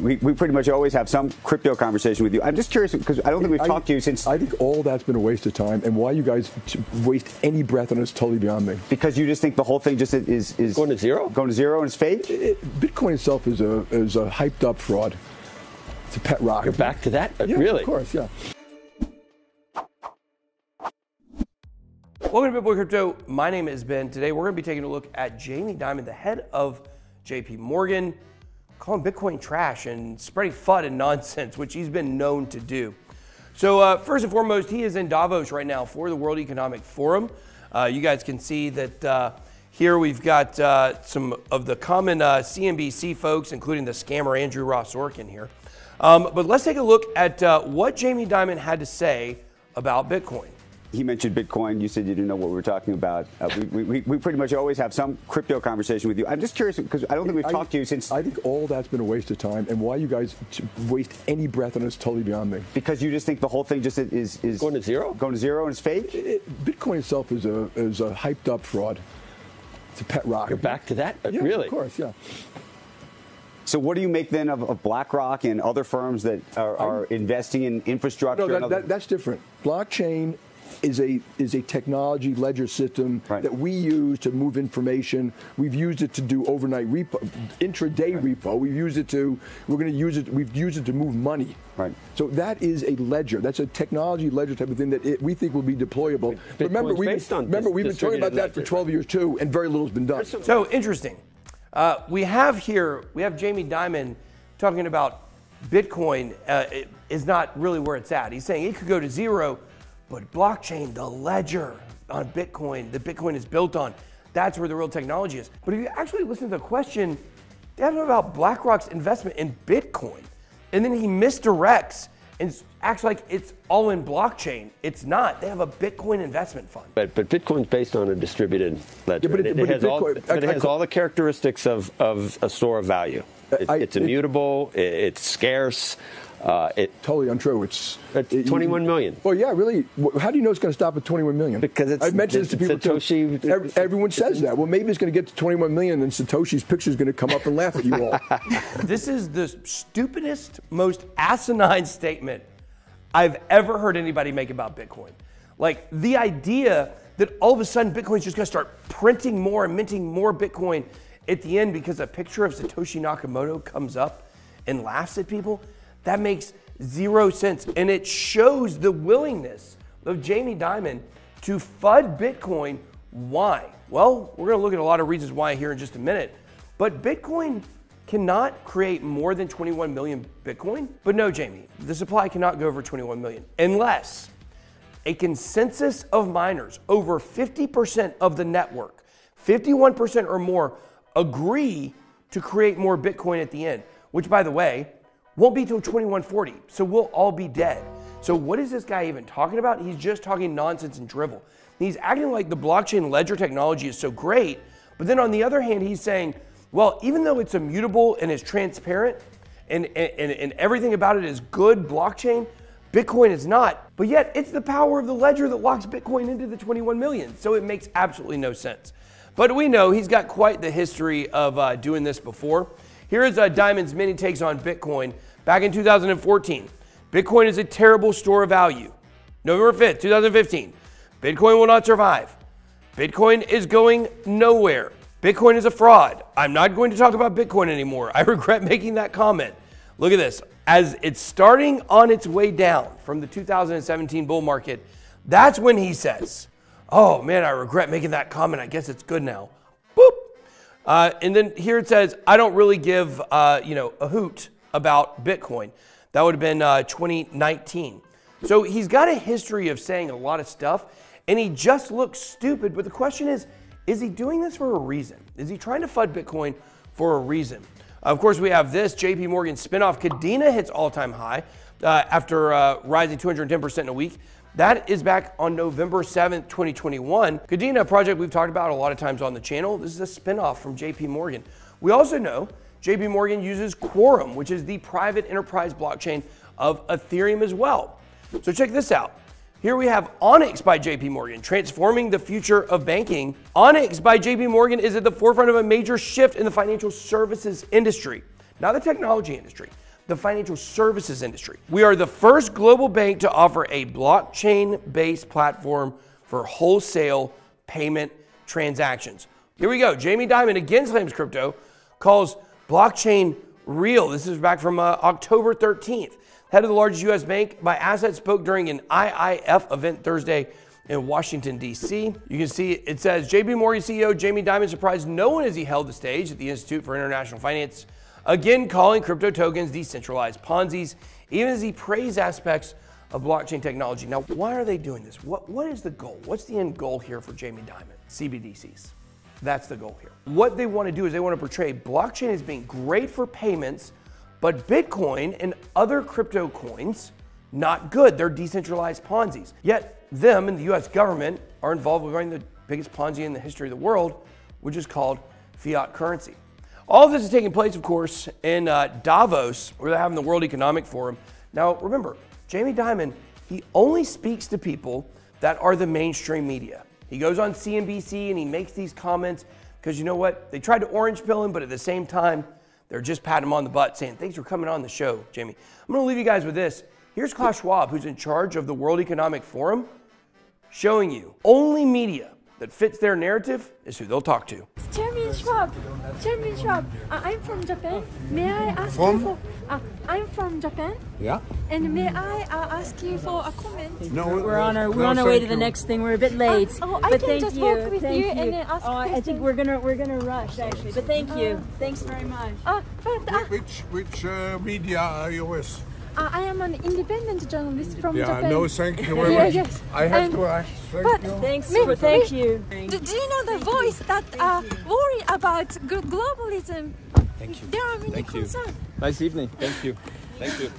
We pretty much always have some crypto conversation with you. I'm just curious because I don't think we've talked to you since. I think all that's been a waste of time, and why you guys waste any breath on it is totally beyond me. Because you just think the whole thing just is going to zero? Going to zero and it's fake? Bitcoin itself is a hyped up fraud. It's a pet rock. You're back to that? Yeah, really? Of course, yeah. Welcome to BitBoy Crypto. My name is Ben. Today we're going to be taking a look at Jamie Dimon, the head of JP Morgan, calling Bitcoin trash and spreading FUD and nonsense, which he's been known to do. So first and foremost, he is in Davos right now for the World Economic Forum. You guys can see that here we've got some of the common CNBC folks, including the scammer Andrew Ross Sorkin here. But let's take a look at what Jamie Dimon had to say about Bitcoin. He mentioned Bitcoin. You said you didn't know what we were talking about. We pretty much always have some crypto conversation with you. I'm just curious because I don't think we've talked to you since. I think all that's been a waste of time, and why you guys waste any breath on it is totally beyond me. Because you just think the whole thing just is going to zero? Going to zero and it's fake? Bitcoin itself is a hyped up fraud. It's a pet rock. You're back to that? Yeah, really? Of course, yeah. So what do you make then of BlackRock and other firms that are investing in infrastructure? No, that's different. Blockchain is a technology ledger system that we use to move information. We've used it to do overnight repo, intraday repo. We've used it to we've used it to move money. Right. So that is a ledger. That's a technology ledger type of thing that we think will be deployable. Remember, we've been talking about that for 12 years too, and very little's been done. So interesting. We have Jamie Dimon talking about Bitcoin is not really where it's at. He's saying it could go to zero, but blockchain, the ledger on Bitcoin, that Bitcoin is built on, that's where the real technology is. But if you actually listen to the question, they have about BlackRock's investment in Bitcoin. And then he misdirects and acts like it's all in blockchain. It's not. They have a Bitcoin investment fund. But Bitcoin's based on a distributed ledger. Yeah, it has all the characteristics of a store of value. It's immutable. It's scarce. Totally untrue. It's 21 million. Well, yeah, really. How do you know it's going to stop at 21 million? Because I've mentioned this to people Satoshi. Too. Everyone says that. Well, maybe it's going to get to 21 million, and Satoshi's picture is going to come up and laugh at you all. This is the stupidest, most asinine statement I've ever heard anybody make about Bitcoin. Like the idea that all of a sudden Bitcoin's just going to start printing more and minting more Bitcoin at the end because a picture of Satoshi Nakamoto comes up and laughs at people. That makes zero sense, and it shows the willingness of Jamie Dimon to FUD Bitcoin. Why? Well, we're going to look at a lot of reasons why here in just a minute, but Bitcoin cannot create more than 21 million Bitcoin. But no, Jamie, the supply cannot go over 21 million unless a consensus of miners, over 50% of the network, 51% or more, agree to create more Bitcoin at the end, which, by the way, won't be till 2140, so we'll all be dead. So what is this guy even talking about? He's just talking nonsense and drivel. He's acting like the blockchain ledger technology is so great, but then on the other hand, he's saying, well, even though it's immutable and is transparent and everything about it is good blockchain, Bitcoin is not. But yet it's the power of the ledger that locks Bitcoin into the 21 million. So it makes absolutely no sense. But we know he's got quite the history of doing this before. Here is Dimon's mini takes on Bitcoin back in 2014. Bitcoin is a terrible store of value. November 5th, 2015. Bitcoin will not survive. Bitcoin is going nowhere. Bitcoin is a fraud. I'm not going to talk about Bitcoin anymore. I regret making that comment. Look at this. As it's starting on its way down from the 2017 bull market, that's when he says, oh man, I regret making that comment. I guess it's good now. Boop. And then here it says, I don't really give a hoot about Bitcoin. That would have been 2019. So he's got a history of saying a lot of stuff, and he just looks stupid. But the question is he doing this for a reason? Is he trying to FUD Bitcoin for a reason? Of course, we have this JP Morgan spinoff. Cadena hits all-time high after rising 210% in a week. That is back on November 7th, 2021. Cadena, a project we've talked about a lot of times on the channel. This is a spinoff from JP Morgan. We also know JP Morgan uses Quorum, which is the private enterprise blockchain of Ethereum as well. So check this out. Here we have Onyx by JP Morgan, transforming the future of banking. Onyx by JP Morgan is at the forefront of a major shift in the financial services industry, not the technology industry, the financial services industry. We are the first global bank to offer a blockchain-based platform for wholesale payment transactions. Here we go. Jamie Dimon again slams crypto, calls blockchain real. This is back from October 13th. Head of the largest U.S. bank by assets spoke during an IIF event Thursday in Washington, D.C. You can see it says, JP Morgan CEO Jamie Dimon surprised no one as he held the stage at the Institute for International Finance, again calling crypto tokens decentralized Ponzi's, even as he praised aspects of blockchain technology. Now, why are they doing this? What is the goal? What's the end goal here for Jamie Dimon? CBDCs. That's the goal here. What they want to do is they want to portray blockchain as being great for payments, but Bitcoin and other crypto coins, not good. They're decentralized Ponzi's. Yet them and the US government are involved with running the biggest Ponzi in the history of the world, which is called fiat currency. All of this is taking place, of course, in Davos, where they're having the World Economic Forum. Now, remember, Jamie Dimon, he only speaks to people that are the mainstream media. He goes on CNBC and he makes these comments because you know what? They tried to orange pill him, but at the same time, they're just patting him on the butt saying, thanks for coming on the show, Jamie. I'm going to leave you guys with this. Here's Klaus Schwab, who's in charge of the World Economic Forum, showing you only media that fits their narrative is who they'll talk to. Chairman Schwab, I'm from Japan. May I ask you for... I'm from Japan. Yeah. And may I ask you for a comment? No, we're on our way to the next thing. We're a bit late. I can just walk with you and ask questions. I think we're gonna rush actually. But thank you. Thanks very much. Which media are you with? I am an independent journalist from Japan. No, thank you very much. Yes. I have to ask. Thank you. Do you know the voice that worry about globalism? Thank you. There are many concerns. Nice evening. Thank you. Thank you.